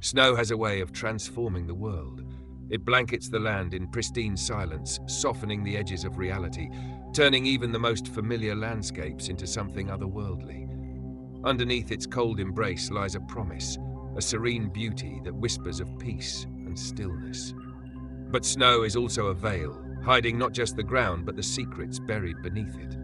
Snow has a way of transforming the world. It blankets the land in pristine silence, softening the edges of reality, turning even the most familiar landscapes into something otherworldly. Underneath its cold embrace lies a promise, a serene beauty that whispers of peace and stillness. But snow is also a veil, hiding not just the ground but the secrets buried beneath it.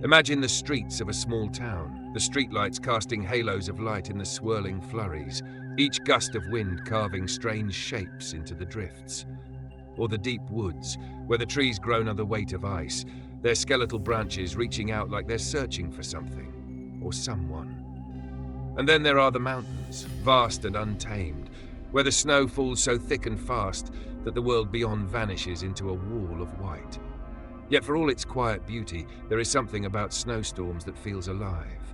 Imagine the streets of a small town, the streetlights casting halos of light in the swirling flurries, each gust of wind carving strange shapes into the drifts. Or the deep woods, where the trees groan under the weight of ice, their skeletal branches reaching out like they're searching for something, or someone. And then there are the mountains, vast and untamed, where the snow falls so thick and fast that the world beyond vanishes into a wall of white. Yet for all its quiet beauty, there is something about snowstorms that feels alive.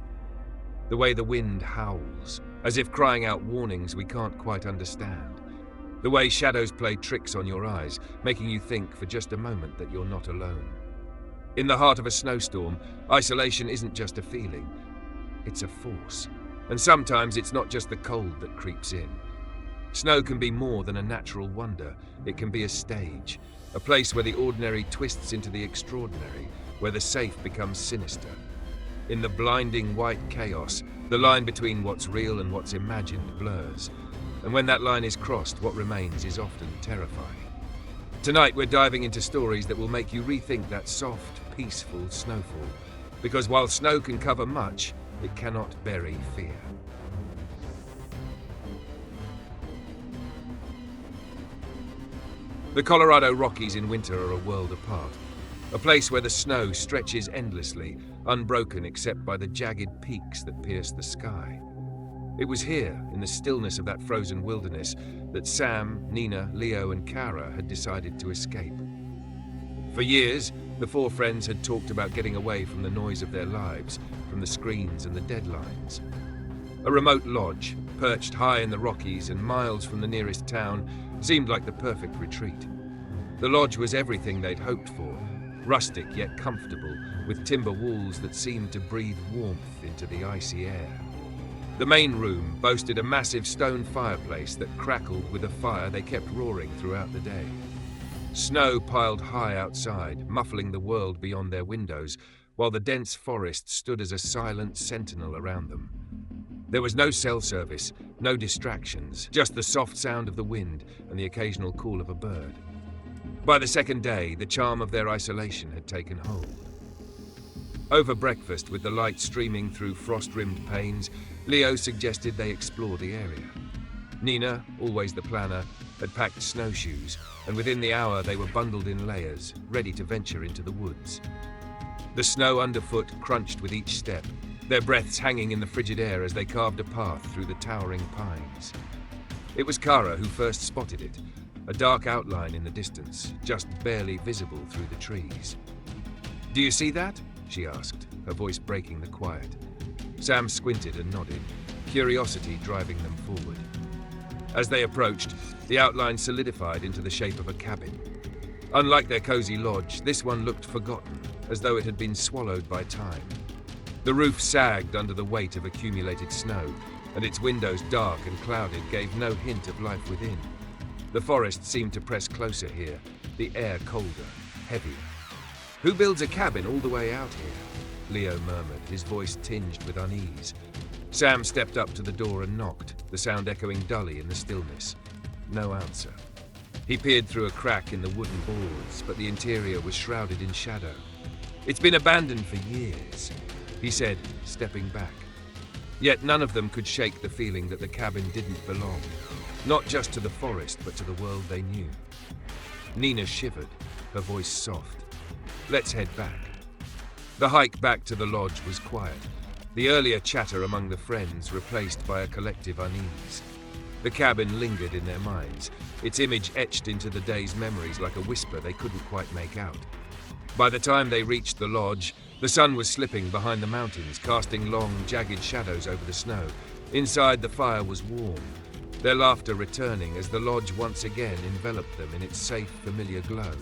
The way the wind howls, as if crying out warnings we can't quite understand. The way shadows play tricks on your eyes, making you think for just a moment that you're not alone. In the heart of a snowstorm, isolation isn't just a feeling, it's a force. And sometimes it's not just the cold that creeps in. Snow can be more than a natural wonder. It can be a stage, a place where the ordinary twists into the extraordinary, where the safe becomes sinister. In the blinding white chaos, the line between what's real and what's imagined blurs. And when that line is crossed, what remains is often terrifying. Tonight we're diving into stories that will make you rethink that soft, peaceful snowfall. Because while snow can cover much, it cannot bury fear. The Colorado Rockies in winter are a world apart. A place where the snow stretches endlessly, unbroken except by the jagged peaks that pierce the sky. It was here, in the stillness of that frozen wilderness, that Sam, Nina, Leo, and Kara had decided to escape. For years, the four friends had talked about getting away from the noise of their lives, from the screens and the deadlines. A remote lodge, perched high in the Rockies and miles from the nearest town, seemed like the perfect retreat. The lodge was everything they'd hoped for, rustic yet comfortable, with timber walls that seemed to breathe warmth into the icy air. The main room boasted a massive stone fireplace that crackled with a fire they kept roaring throughout the day. Snow piled high outside, muffling the world beyond their windows, while the dense forest stood as a silent sentinel around them. There was no cell service, no distractions, just the soft sound of the wind and the occasional call of a bird. By the second day, the charm of their isolation had taken hold. Over breakfast, with the light streaming through frost-rimmed panes, Leo suggested they explore the area. Nina, always the planner, had packed snowshoes, and within the hour they were bundled in layers, ready to venture into the woods. The snow underfoot crunched with each step, their breaths hanging in the frigid air as they carved a path through the towering pines. It was Kara who first spotted it, a dark outline in the distance, just barely visible through the trees. "Do you see that?" she asked, her voice breaking the quiet. Sam squinted and nodded, curiosity driving them forward. As they approached, the outline solidified into the shape of a cabin. Unlike their cozy lodge, this one looked forgotten, as though it had been swallowed by time. The roof sagged under the weight of accumulated snow, and its windows, dark and clouded, gave no hint of life within. The forest seemed to press closer here, the air colder, heavier. "Who builds a cabin all the way out here?" Leo murmured, his voice tinged with unease. Sam stepped up to the door and knocked, the sound echoing dully in the stillness. No answer. He peered through a crack in the wooden boards, but the interior was shrouded in shadow. "It's been abandoned for years," he said, stepping back. Yet none of them could shake the feeling that the cabin didn't belong, not just to the forest, but to the world they knew. Nina shivered, her voice soft. "Let's head back." The hike back to the lodge was quiet, the earlier chatter among the friends replaced by a collective unease. The cabin lingered in their minds, its image etched into the day's memories like a whisper they couldn't quite make out. By the time they reached the lodge, the sun was slipping behind the mountains, casting long, jagged shadows over the snow. Inside, the fire was warm, their laughter returning as the lodge once again enveloped them in its safe, familiar glow.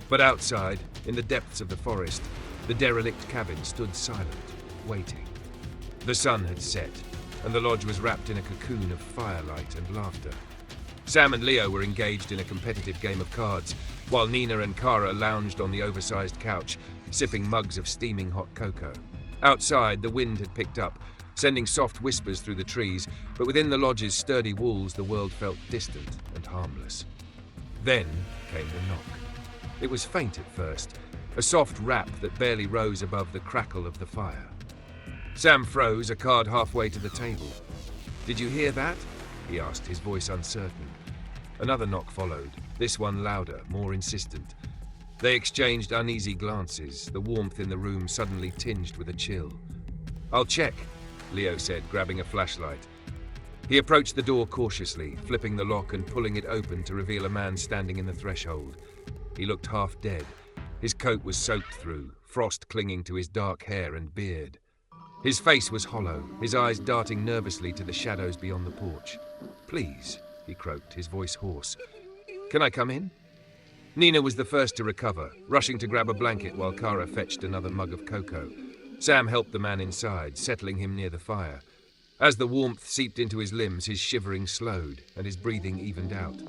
But outside, in the depths of the forest, the derelict cabin stood silent, waiting. The sun had set, and the lodge was wrapped in a cocoon of firelight and laughter. Sam and Leo were engaged in a competitive game of cards, while Nina and Kara lounged on the oversized couch, sipping mugs of steaming hot cocoa. Outside, the wind had picked up, sending soft whispers through the trees, but within the lodge's sturdy walls the world felt distant and harmless. Then came the knock. It was faint at first, a soft rap that barely rose above the crackle of the fire. Sam froze, a card halfway to the table. "Did you hear that?" he asked, his voice uncertain. Another knock followed, this one louder, more insistent. They exchanged uneasy glances, the warmth in the room suddenly tinged with a chill. "I'll check," Leo said, grabbing a flashlight. He approached the door cautiously, flipping the lock and pulling it open to reveal a man standing in the threshold. He looked half dead. His coat was soaked through, frost clinging to his dark hair and beard. His face was hollow, his eyes darting nervously to the shadows beyond the porch. "Please," he croaked, his voice hoarse. "Can I come in?" Nina was the first to recover, rushing to grab a blanket while Kara fetched another mug of cocoa. Sam helped the man inside, settling him near the fire. As the warmth seeped into his limbs, his shivering slowed and his breathing evened out.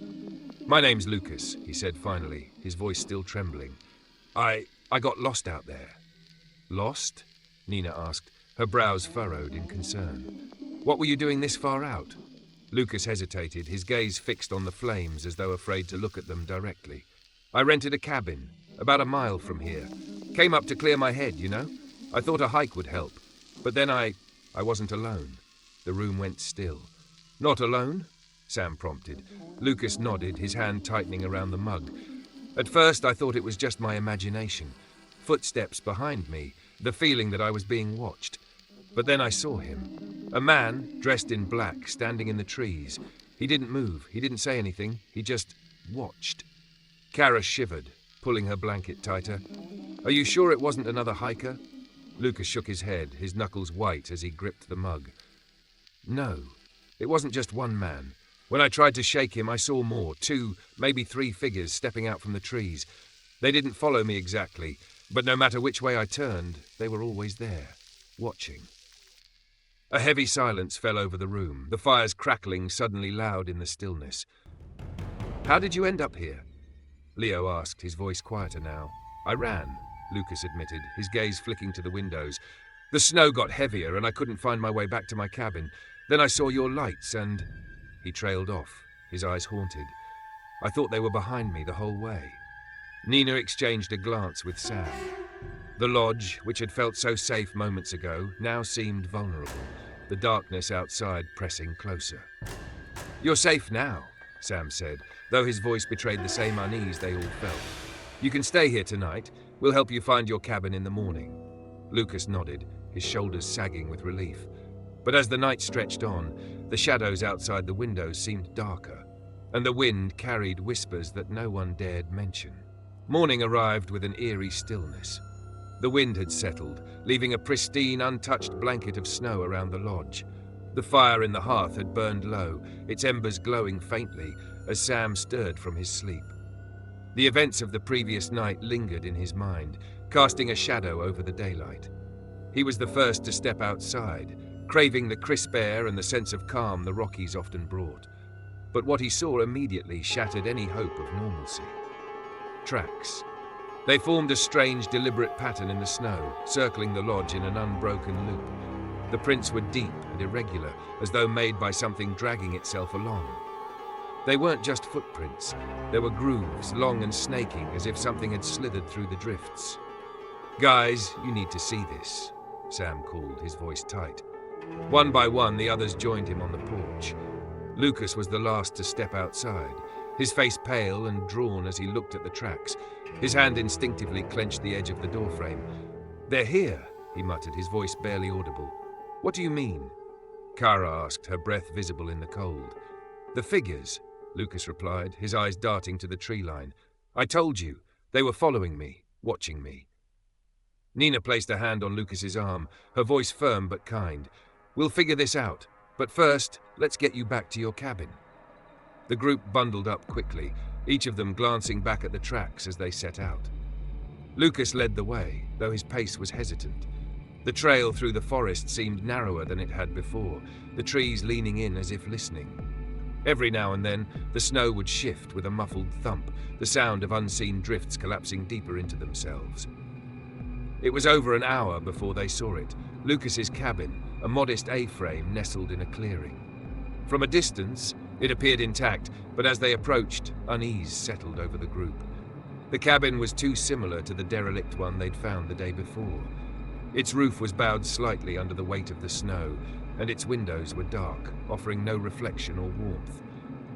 "My name's Lucas," he said finally, his voice still trembling. I got lost out there." "Lost?" Nina asked, her brows furrowed in concern. "What were you doing this far out?" Lucas hesitated, his gaze fixed on the flames as though afraid to look at them directly. "I rented a cabin, about a mile from here. Came up to clear my head, you know? I thought a hike would help. But then I wasn't alone." The room went still. "Not alone?" Sam prompted. Lucas nodded, his hand tightening around the mug. "At first I thought it was just my imagination. Footsteps behind me, the feeling that I was being watched. But then I saw him. A man, dressed in black, standing in the trees. He didn't move, he didn't say anything, he just watched." Kara shivered, pulling her blanket tighter. "Are you sure it wasn't another hiker?" Lucas shook his head, his knuckles white as he gripped the mug. "No, it wasn't just one man. When I tried to shake him, I saw more, 2, maybe 3 figures stepping out from the trees. They didn't follow me exactly, but no matter which way I turned, they were always there, watching." A heavy silence fell over the room, the fires crackling suddenly loud in the stillness. "How did you end up here?" Leo asked, his voice quieter now. "I ran," Lucas admitted, his gaze flicking to the windows. "The snow got heavier and I couldn't find my way back to my cabin. Then I saw your lights and—" He trailed off, his eyes haunted. "I thought they were behind me the whole way." Nina exchanged a glance with Sam. The lodge, which had felt so safe moments ago, now seemed vulnerable, the darkness outside pressing closer. "You're safe now," Sam said, though his voice betrayed the same unease they all felt. "You can stay here tonight. We'll help you find your cabin in the morning." Lucas nodded, his shoulders sagging with relief. But as the night stretched on, the shadows outside the windows seemed darker, and the wind carried whispers that no one dared mention. Morning arrived with an eerie stillness. The wind had settled, leaving a pristine, untouched blanket of snow around the lodge. The fire in the hearth had burned low, its embers glowing faintly as Sam stirred from his sleep. The events of the previous night lingered in his mind, casting a shadow over the daylight. He was the first to step outside, craving the crisp air and the sense of calm the Rockies often brought. But what he saw immediately shattered any hope of normalcy. Tracks. They formed a strange, deliberate pattern in the snow, circling the lodge in an unbroken loop. The prints were deep and irregular, as though made by something dragging itself along. They weren't just footprints. There were grooves, long and snaking, as if something had slithered through the drifts. "Guys, you need to see this," Sam called, his voice tight. One by one, the others joined him on the porch. Lucas was the last to step outside, his face pale and drawn as he looked at the tracks. His hand instinctively clenched the edge of the doorframe. "They're here," he muttered, his voice barely audible. "What do you mean?" Kara asked, her breath visible in the cold. "The figures," Lucas replied, his eyes darting to the tree line. "I told you, they were following me, watching me." Nina placed a hand on Lucas's arm, her voice firm but kind. "We'll figure this out, but first, let's get you back to your cabin." The group bundled up quickly, each of them glancing back at the tracks as they set out. Lucas led the way, though his pace was hesitant. The trail through the forest seemed narrower than it had before, the trees leaning in as if listening. Every now and then, the snow would shift with a muffled thump, the sound of unseen drifts collapsing deeper into themselves. It was over an hour before they saw it, Lucas's cabin, a modest A-frame nestled in a clearing. From a distance, it appeared intact, but as they approached, unease settled over the group. The cabin was too similar to the derelict one they'd found the day before. Its roof was bowed slightly under the weight of the snow, and its windows were dark, offering no reflection or warmth.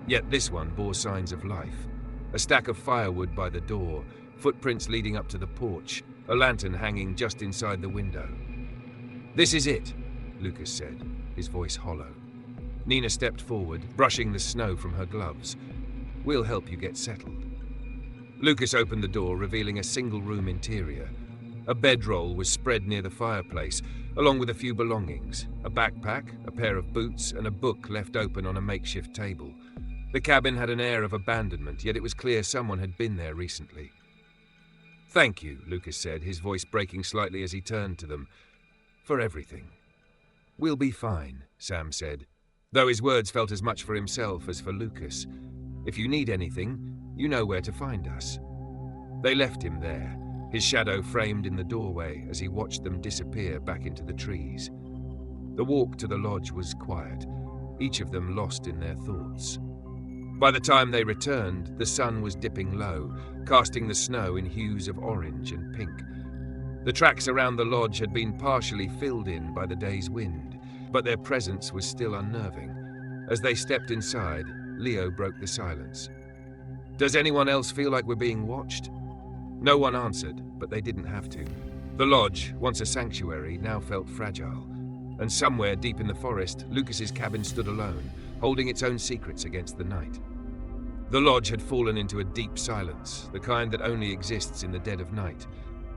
Yet this one bore signs of life. A stack of firewood by the door, footprints leading up to the porch, a lantern hanging just inside the window. "This is it," Lucas said, his voice hollow. Nina stepped forward, brushing the snow from her gloves. "We'll help you get settled." Lucas opened the door, revealing a single-room interior. A bedroll was spread near the fireplace, along with a few belongings, a backpack, a pair of boots, and a book left open on a makeshift table. The cabin had an air of abandonment, yet it was clear someone had been there recently. "Thank you," Lucas said, his voice breaking slightly as he turned to them, "for everything." "We'll be fine," Sam said, though his words felt as much for himself as for Lucas. "If you need anything, you know where to find us." They left him there, his shadow framed in the doorway as he watched them disappear back into the trees. The walk to the lodge was quiet, each of them lost in their thoughts. By the time they returned, the sun was dipping low, casting the snow in hues of orange and pink. The tracks around the lodge had been partially filled in by the day's wind, but their presence was still unnerving. As they stepped inside, Leo broke the silence. "Does anyone else feel like we're being watched?" No one answered, but they didn't have to. The lodge, once a sanctuary, now felt fragile. And somewhere deep in the forest, Lucas's cabin stood alone, holding its own secrets against the night. The lodge had fallen into a deep silence, the kind that only exists in the dead of night.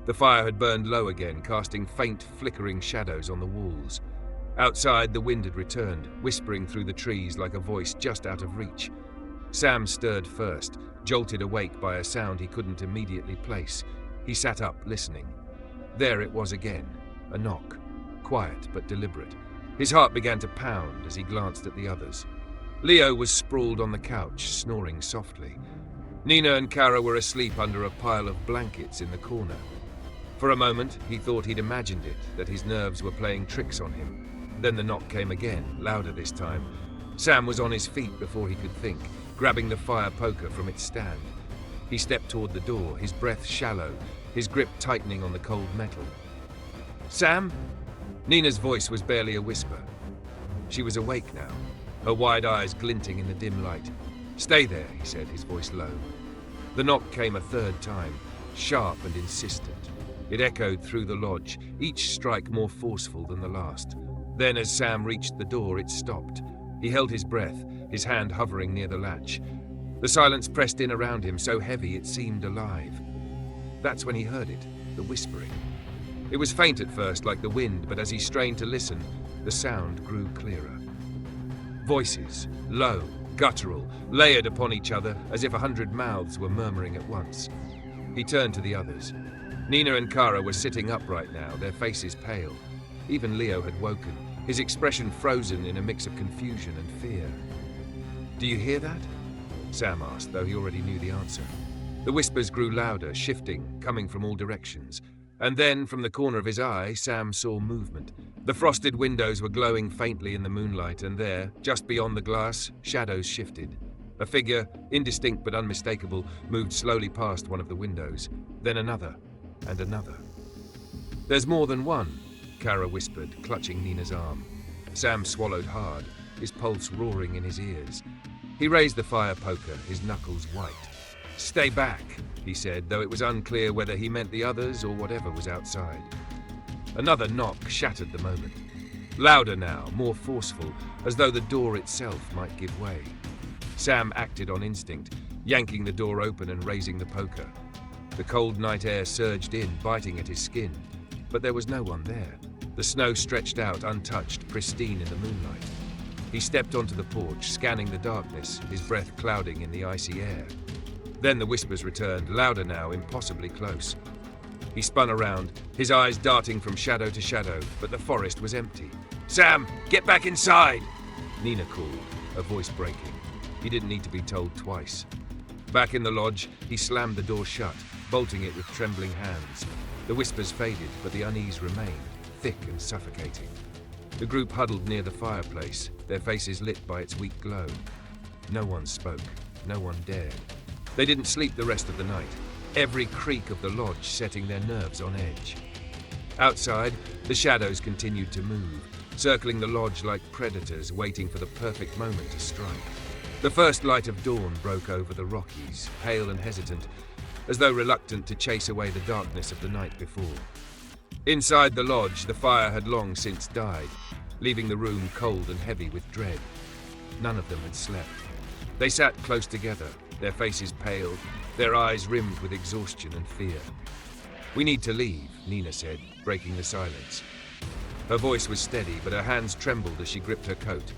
The fire had burned low again, casting faint, flickering shadows on the walls. Outside, the wind had returned, whispering through the trees like a voice just out of reach. Sam stirred first, jolted awake by a sound he couldn't immediately place. He sat up, listening. There it was again, a knock, quiet but deliberate. His heart began to pound as he glanced at the others. Leo was sprawled on the couch, snoring softly. Nina and Kara were asleep under a pile of blankets in the corner. For a moment, he thought he'd imagined it, that his nerves were playing tricks on him. Then the knock came again, louder this time. Sam was on his feet before he could think, grabbing the fire poker from its stand. He stepped toward the door, his breath shallow, his grip tightening on the cold metal. "Sam?" Nina's voice was barely a whisper. She was awake now, her wide eyes glinting in the dim light. "Stay there," he said, his voice low. The knock came a third time, sharp and insistent. It echoed through the lodge, each strike more forceful than the last. Then as Sam reached the door, it stopped. He held his breath, his hand hovering near the latch. The silence pressed in around him, so heavy it seemed alive. That's when he heard it, the whispering. It was faint at first, like the wind, but as he strained to listen, the sound grew clearer. Voices, low, guttural, layered upon each other as if 100 mouths were murmuring at once. He turned to the others. Nina and Kara were sitting upright now, their faces pale. Even Leo had woken, his expression frozen in a mix of confusion and fear. "Do you hear that?" Sam asked, though he already knew the answer. The whispers grew louder, shifting, coming from all directions. And then, from the corner of his eye, Sam saw movement. The frosted windows were glowing faintly in the moonlight, and there, just beyond the glass, shadows shifted. A figure, indistinct but unmistakable, moved slowly past one of the windows, then another, and another. "There's more than one," Kara whispered, clutching Nina's arm. Sam swallowed hard, his pulse roaring in his ears. He raised the fire poker, his knuckles white. "Stay back," he said, though it was unclear whether he meant the others or whatever was outside. Another knock shattered the moment. Louder now, more forceful, as though the door itself might give way. Sam acted on instinct, yanking the door open and raising the poker. The cold night air surged in, biting at his skin. But there was no one there. The snow stretched out, untouched, pristine in the moonlight. He stepped onto the porch, scanning the darkness, his breath clouding in the icy air. Then the whispers returned, louder now, impossibly close. He spun around, his eyes darting from shadow to shadow, but the forest was empty. "Sam, get back inside!" Nina called, her voice breaking. He didn't need to be told twice. Back in the lodge, he slammed the door shut, bolting it with trembling hands. The whispers faded, but the unease remained, thick and suffocating. The group huddled near the fireplace, their faces lit by its weak glow. No one spoke, no one dared. They didn't sleep the rest of the night, every creak of the lodge setting their nerves on edge. Outside, the shadows continued to move, circling the lodge like predators waiting for the perfect moment to strike. The first light of dawn broke over the Rockies, pale and hesitant, as though reluctant to chase away the darkness of the night before. Inside the lodge, the fire had long since died, leaving the room cold and heavy with dread. None of them had slept. They sat close together, their faces pale, their eyes rimmed with exhaustion and fear. "We need to leave," Nina said, breaking the silence. Her voice was steady, but her hands trembled as she gripped her coat.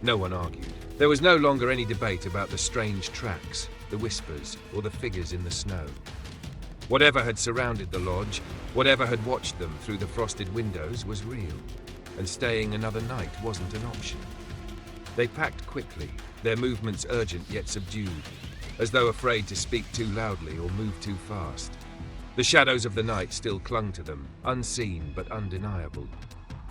No one argued. There was no longer any debate about the strange tracks, the whispers, or the figures in the snow. Whatever had surrounded the lodge, whatever had watched them through the frosted windows was real, and staying another night wasn't an option. They packed quickly, their movements urgent yet subdued, as though afraid to speak too loudly or move too fast. The shadows of the night still clung to them, unseen but undeniable.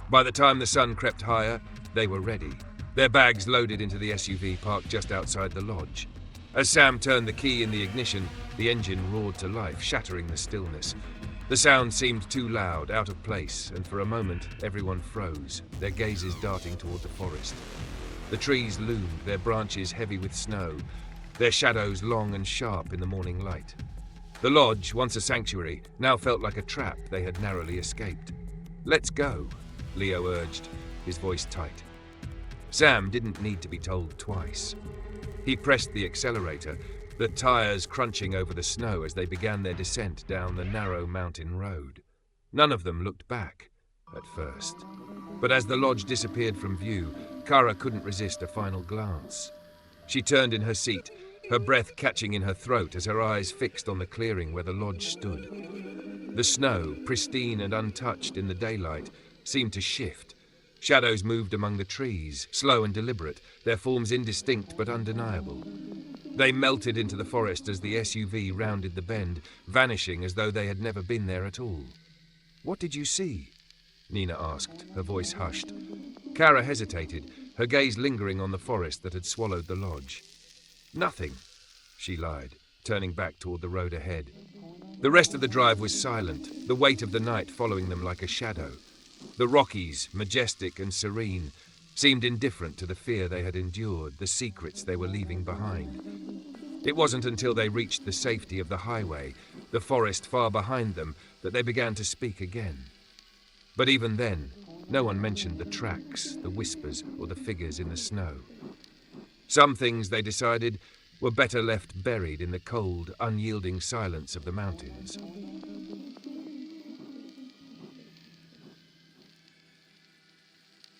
By the time the sun crept higher, they were ready, their bags loaded into the SUV parked just outside the lodge. As Sam turned the key in the ignition, the engine roared to life, shattering the stillness. The sound seemed too loud, out of place, and for a moment everyone froze, their gazes darting toward the forest. The trees loomed, their branches heavy with snow, their shadows long and sharp in the morning light. The lodge, once a sanctuary, now felt like a trap they had narrowly escaped. "Let's go," Leo urged, his voice tight. Sam didn't need to be told twice. He pressed the accelerator, the tires crunching over the snow as they began their descent down the narrow mountain road. None of them looked back, at first. But as the lodge disappeared from view, Kara couldn't resist a final glance. She turned in her seat, her breath catching in her throat as her eyes fixed on the clearing where the lodge stood. The snow, pristine and untouched in the daylight, seemed to shift. Shadows moved among the trees, slow and deliberate, their forms indistinct but undeniable. They melted into the forest as the SUV rounded the bend, vanishing as though they had never been there at all. "What did you see?" Nina asked, her voice hushed. Kara hesitated, her gaze lingering on the forest that had swallowed the lodge. "Nothing," she lied, turning back toward the road ahead. The rest of the drive was silent, the weight of the night following them like a shadow. The Rockies, majestic and serene, seemed indifferent to the fear they had endured, the secrets they were leaving behind. It wasn't until they reached the safety of the highway, the forest far behind them, that they began to speak again. But even then, no one mentioned the tracks, the whispers, or the figures in the snow. Some things, they decided, were better left buried in the cold, unyielding silence of the mountains.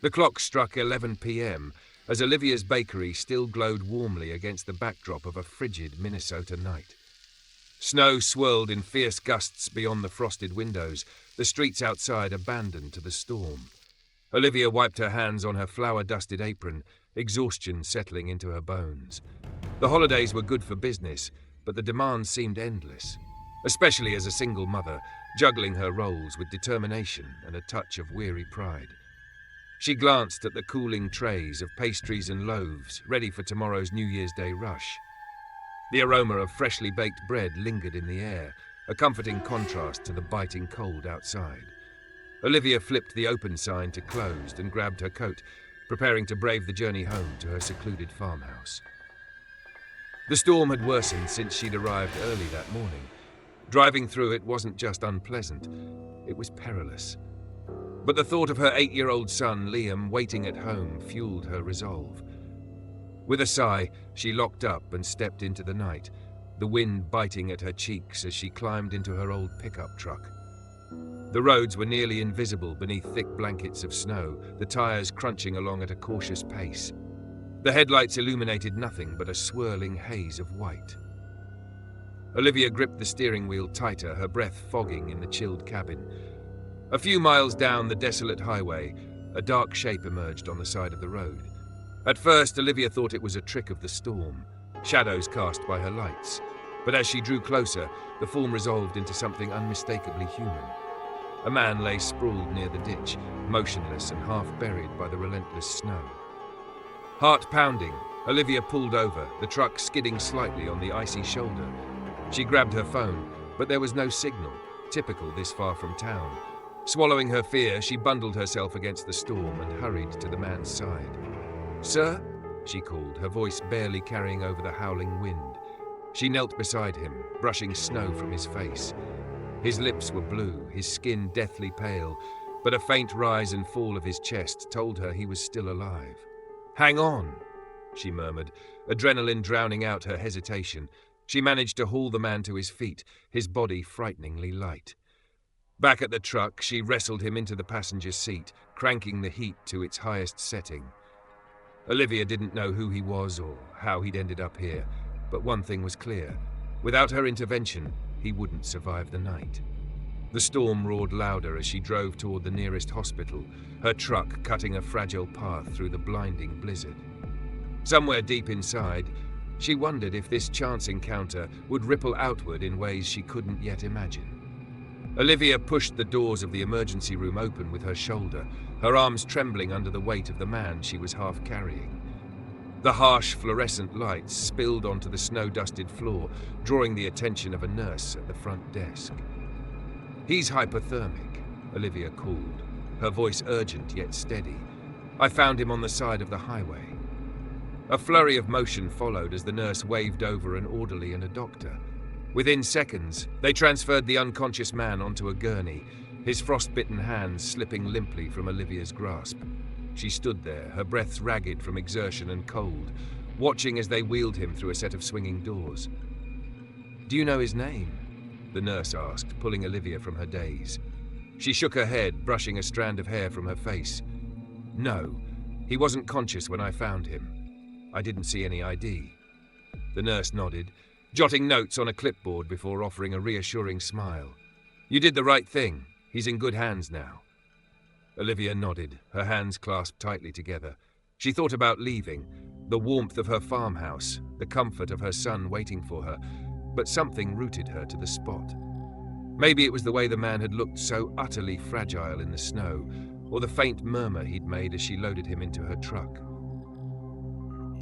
The clock struck 11 p.m. as Olivia's bakery still glowed warmly against the backdrop of a frigid Minnesota night. Snow swirled in fierce gusts beyond the frosted windows, the streets outside abandoned to the storm. Olivia wiped her hands on her flour-dusted apron, exhaustion settling into her bones. The holidays were good for business, but the demands seemed endless, especially as a single mother, juggling her roles with determination and a touch of weary pride. She glanced at the cooling trays of pastries and loaves ready for tomorrow's New Year's Day rush. The aroma of freshly baked bread lingered in the air, a comforting contrast to the biting cold outside. Olivia flipped the open sign to closed and grabbed her coat, preparing to brave the journey home to her secluded farmhouse. The storm had worsened since she'd arrived early that morning. Driving through it wasn't just unpleasant, it was perilous. But the thought of her 8-year-old son, Liam, waiting at home fueled her resolve. With a sigh, she locked up and stepped into the night, the wind biting at her cheeks as she climbed into her old pickup truck. The roads were nearly invisible beneath thick blankets of snow, the tires crunching along at a cautious pace. The headlights illuminated nothing but a swirling haze of white. Olivia gripped the steering wheel tighter, her breath fogging in the chilled cabin. A few miles down the desolate highway, a dark shape emerged on the side of the road. At first, Olivia thought it was a trick of the storm, shadows cast by her lights. But as she drew closer, the form resolved into something unmistakably human. A man lay sprawled near the ditch, motionless and half buried by the relentless snow. Heart pounding, Olivia pulled over, the truck skidding slightly on the icy shoulder. She grabbed her phone, but there was no signal, typical this far from town. Swallowing her fear, she bundled herself against the storm and hurried to the man's side. "Sir?" she called, her voice barely carrying over the howling wind. She knelt beside him, brushing snow from his face. His lips were blue, his skin deathly pale, but a faint rise and fall of his chest told her he was still alive. "Hang on," she murmured, adrenaline drowning out her hesitation. She managed to haul the man to his feet, his body frighteningly light. Back at the truck, she wrestled him into the passenger seat, cranking the heat to its highest setting. Olivia didn't know who he was or how he'd ended up here, but one thing was clear. Without her intervention, he wouldn't survive the night. The storm roared louder as she drove toward the nearest hospital, her truck cutting a fragile path through the blinding blizzard. Somewhere deep inside, she wondered if this chance encounter would ripple outward in ways she couldn't yet imagine. Olivia pushed the doors of the emergency room open with her shoulder, her arms trembling under the weight of the man she was half carrying. The harsh fluorescent lights spilled onto the snow-dusted floor, drawing the attention of a nurse at the front desk. "He's hypothermic," Olivia called, her voice urgent yet steady. "I found him on the side of the highway." A flurry of motion followed as the nurse waved over an orderly and a doctor. Within seconds, they transferred the unconscious man onto a gurney, his frostbitten hands slipping limply from Olivia's grasp. She stood there, her breath ragged from exertion and cold, watching as they wheeled him through a set of swinging doors. "Do you know his name?" the nurse asked, pulling Olivia from her daze. She shook her head, brushing a strand of hair from her face. "No, he wasn't conscious when I found him. I didn't see any ID." The nurse nodded, jotting notes on a clipboard before offering a reassuring smile. "You did the right thing. He's in good hands now." Olivia nodded, her hands clasped tightly together. She thought about leaving, the warmth of her farmhouse, the comfort of her son waiting for her, but something rooted her to the spot. Maybe it was the way the man had looked so utterly fragile in the snow, or the faint murmur he'd made as she loaded him into her truck.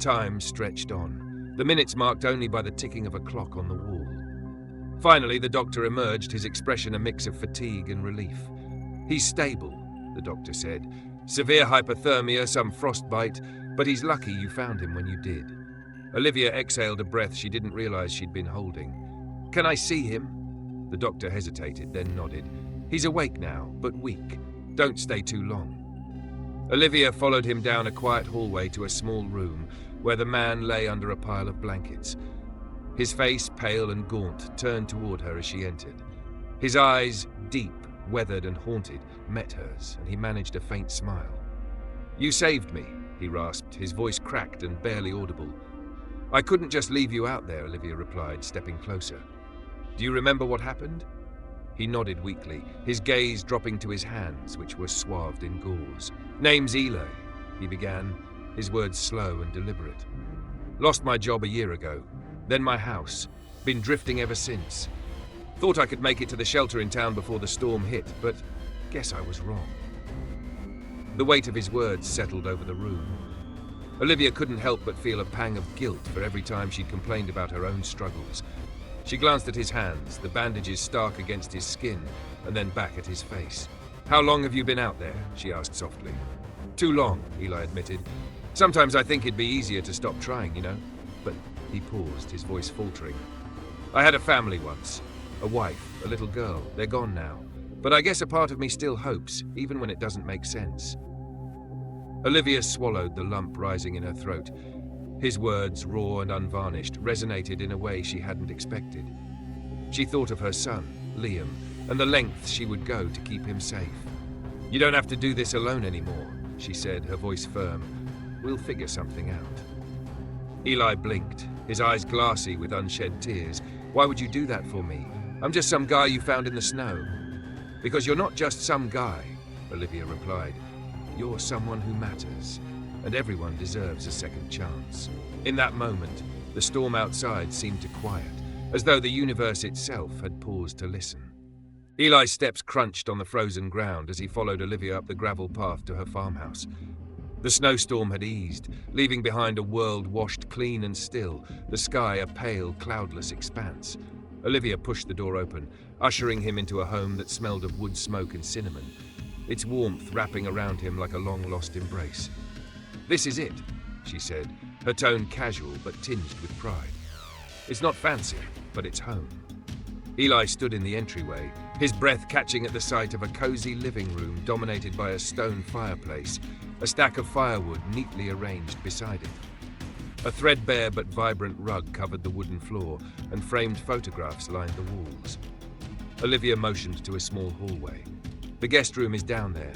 Time stretched on, the minutes marked only by the ticking of a clock on the wall. Finally, the doctor emerged, his expression a mix of fatigue and relief. "He's stable," the doctor said. "Severe hypothermia, some frostbite, but he's lucky you found him when you did." Olivia exhaled a breath she didn't realize she'd been holding. "Can I see him?" The doctor hesitated, then nodded. "He's awake now, but weak. Don't stay too long." Olivia followed him down a quiet hallway to a small room where the man lay under a pile of blankets. His face, pale and gaunt, turned toward her as she entered. His eyes, deep, weathered and haunted, met hers, and he managed a faint smile. "You saved me," he rasped, his voice cracked and barely audible. "I couldn't just leave you out there," Olivia replied, stepping closer. "Do you remember what happened?" He nodded weakly, his gaze dropping to his hands, which were swathed in gauze. "Name's Eli," he began, his words slow and deliberate. "Lost my job a year ago, then my house. Been drifting ever since. Thought I could make it to the shelter in town before the storm hit, but guess I was wrong." The weight of his words settled over the room. Olivia couldn't help but feel a pang of guilt for every time she'd complained about her own struggles. She glanced at his hands, the bandages stark against his skin, and then back at his face. "How long have you been out there?" she asked softly. "Too long," Eli admitted. "Sometimes I think it'd be easier to stop trying, you know." But he paused, his voice faltering. "I had a family once. A wife, a little girl. They're gone now. But I guess a part of me still hopes, even when it doesn't make sense." Olivia swallowed the lump rising in her throat. His words, raw and unvarnished, resonated in a way she hadn't expected. She thought of her son, Liam, and the lengths she would go to keep him safe. "You don't have to do this alone anymore," she said, her voice firm. "We'll figure something out." Eli blinked, his eyes glassy with unshed tears. Why would you do that for me? I'm just some guy you found in the snow. Because you're not just some guy, Olivia replied. You're someone who matters, and everyone deserves a second chance. In that moment, the storm outside seemed to quiet, as though the universe itself had paused to listen. Eli's steps crunched on the frozen ground as he followed Olivia up the gravel path to her farmhouse. The snowstorm had eased, leaving behind a world washed clean and still, the sky a pale, cloudless expanse. Olivia pushed the door open, ushering him into a home that smelled of wood smoke and cinnamon, its warmth wrapping around him like a long-lost embrace. "This is it," she said, her tone casual but tinged with pride. "It's not fancy, but it's home." Eli stood in the entryway, his breath catching at the sight of a cozy living room dominated by a stone fireplace, a stack of firewood neatly arranged beside it. A threadbare but vibrant rug covered the wooden floor, and framed photographs lined the walls. Olivia motioned to a small hallway. "The guest room is down there.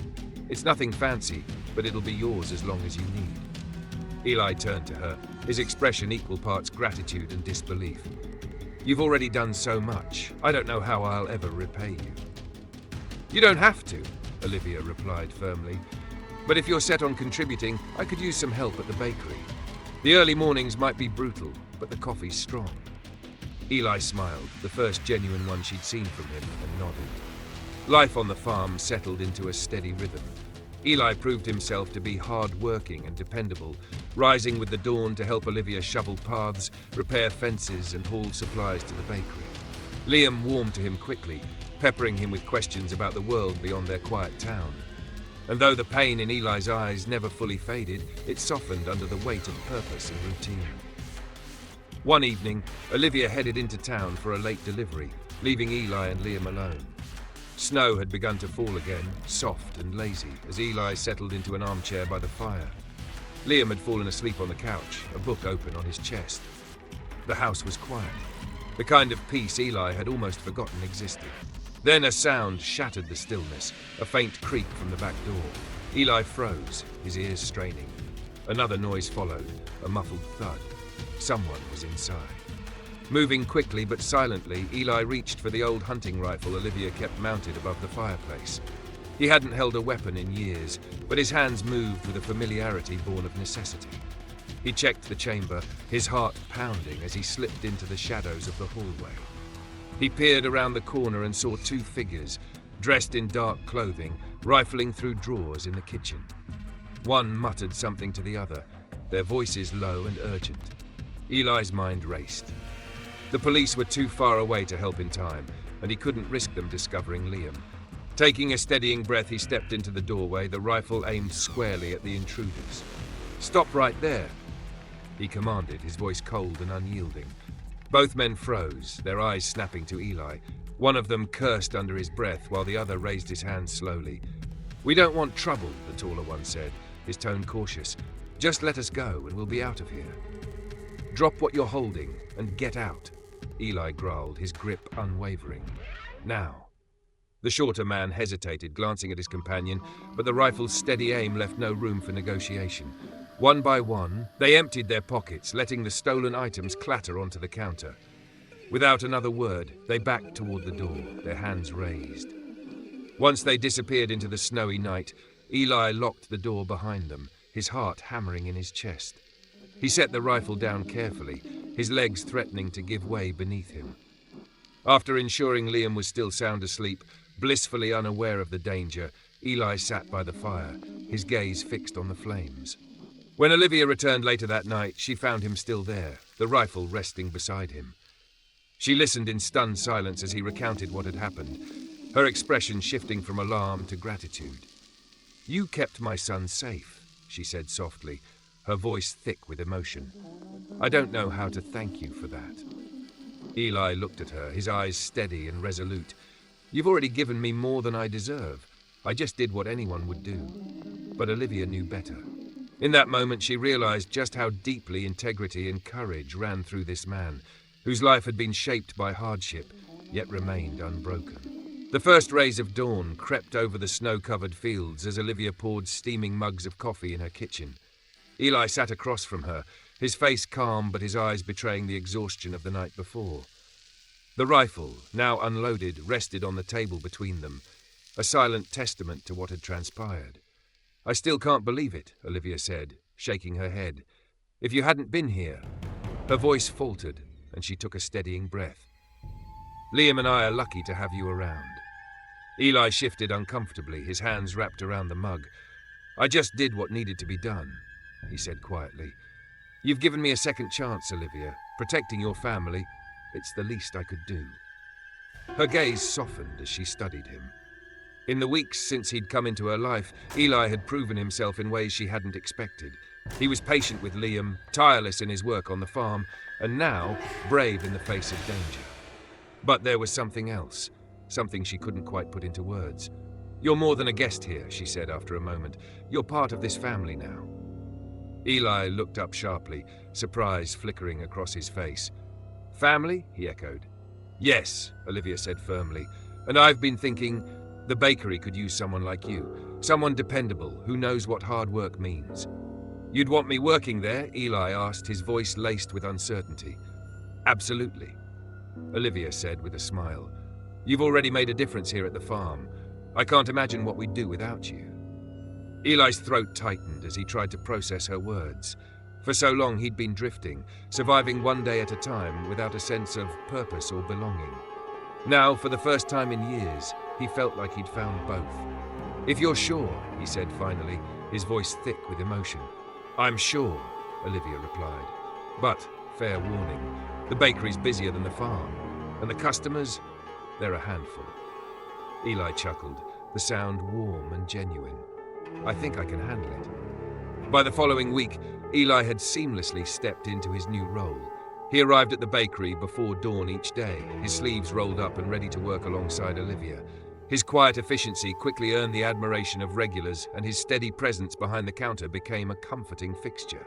It's nothing fancy, but it'll be yours as long as you need." Eli turned to her, his expression equal parts gratitude and disbelief. "You've already done so much. I don't know how I'll ever repay you." "You don't have to," Olivia replied firmly. "But if you're set on contributing, I could use some help at the bakery. The early mornings might be brutal, but the coffee's strong." Eli smiled, the first genuine one she'd seen from him, and nodded. Life on the farm settled into a steady rhythm. Eli proved himself to be hard-working and dependable, rising with the dawn to help Olivia shovel paths, repair fences, and haul supplies to the bakery. Liam warmed to him quickly, peppering him with questions about the world beyond their quiet town. And though the pain in Eli's eyes never fully faded, it softened under the weight of purpose and routine. One evening, Olivia headed into town for a late delivery, leaving Eli and Liam alone. Snow had begun to fall again, soft and lazy, as Eli settled into an armchair by the fire. Liam had fallen asleep on the couch, a book open on his chest. The house was quiet, the kind of peace Eli had almost forgotten existed. Then a sound shattered the stillness, a faint creak from the back door. Eli froze, his ears straining. Another noise followed, a muffled thud. Someone was inside. Moving quickly but silently, Eli reached for the old hunting rifle Olivia kept mounted above the fireplace. He hadn't held a weapon in years, but his hands moved with a familiarity born of necessity. He checked the chamber, his heart pounding as he slipped into the shadows of the hallway. He peered around the corner and saw two figures, dressed in dark clothing, rifling through drawers in the kitchen. One muttered something to the other, their voices low and urgent. Eli's mind raced. The police were too far away to help in time, and he couldn't risk them discovering Liam. Taking a steadying breath, he stepped into the doorway, the rifle aimed squarely at the intruders. "Stop right there," he commanded, his voice cold and unyielding. Both men froze, their eyes snapping to Eli. One of them cursed under his breath, while the other raised his hand slowly. "We don't want trouble," the taller one said, his tone cautious. "Just let us go, and we'll be out of here." "Drop what you're holding, and get out," Eli growled, his grip unwavering. "Now." The shorter man hesitated, glancing at his companion, but the rifle's steady aim left no room for negotiation. One by one, they emptied their pockets, letting the stolen items clatter onto the counter. Without another word, they backed toward the door, their hands raised. Once they disappeared into the snowy night, Eli locked the door behind them, his heart hammering in his chest. He set the rifle down carefully, his legs threatening to give way beneath him. After ensuring Liam was still sound asleep, blissfully unaware of the danger, Eli sat by the fire, his gaze fixed on the flames. When Olivia returned later that night, she found him still there, the rifle resting beside him. She listened in stunned silence as he recounted what had happened, her expression shifting from alarm to gratitude. "You kept my son safe," she said softly, her voice thick with emotion. "I don't know how to thank you for that." Eli looked at her, his eyes steady and resolute. "You've already given me more than I deserve. I just did what anyone would do." But Olivia knew better. In that moment, she realized just how deeply integrity and courage ran through this man, whose life had been shaped by hardship, yet remained unbroken. The first rays of dawn crept over the snow-covered fields as Olivia poured steaming mugs of coffee in her kitchen. Eli sat across from her, his face calm but his eyes betraying the exhaustion of the night before. The rifle, now unloaded, rested on the table between them, a silent testament to what had transpired. "I still can't believe it," Olivia said, shaking her head. "If you hadn't been here..." Her voice faltered, and she took a steadying breath. "Liam and I are lucky to have you around." Eli shifted uncomfortably, his hands wrapped around the mug. "I just did what needed to be done," he said quietly. "You've given me a second chance, Olivia. Protecting your family, it's the least I could do." Her gaze softened as she studied him. In the weeks since he'd come into her life, Eli had proven himself in ways she hadn't expected. He was patient with Liam, tireless in his work on the farm, and now brave in the face of danger. But there was something else, something she couldn't quite put into words. "You're more than a guest here," she said after a moment. "You're part of this family now." Eli looked up sharply, surprise flickering across his face. "Family?" he echoed. "Yes," Olivia said firmly. "And I've been thinking the bakery could use someone like you, someone dependable who knows what hard work means." "You'd want me working there?" Eli asked, his voice laced with uncertainty. "Absolutely," Olivia said with a smile. "You've already made a difference here at the farm. I can't imagine what we'd do without you." Eli's throat tightened as he tried to process her words. For so long he'd been drifting, surviving one day at a time without a sense of purpose or belonging. Now, for the first time in years, he felt like he'd found both. "If you're sure," he said finally, his voice thick with emotion. "I'm sure," Olivia replied. "But, fair warning, the bakery's busier than the farm, and the customers, they're a handful." Eli chuckled, the sound warm and genuine. "I think I can handle it." By the following week, Eli had seamlessly stepped into his new role. He arrived at the bakery before dawn each day, his sleeves rolled up and ready to work alongside Olivia. His quiet efficiency quickly earned the admiration of regulars, and his steady presence behind the counter became a comforting fixture.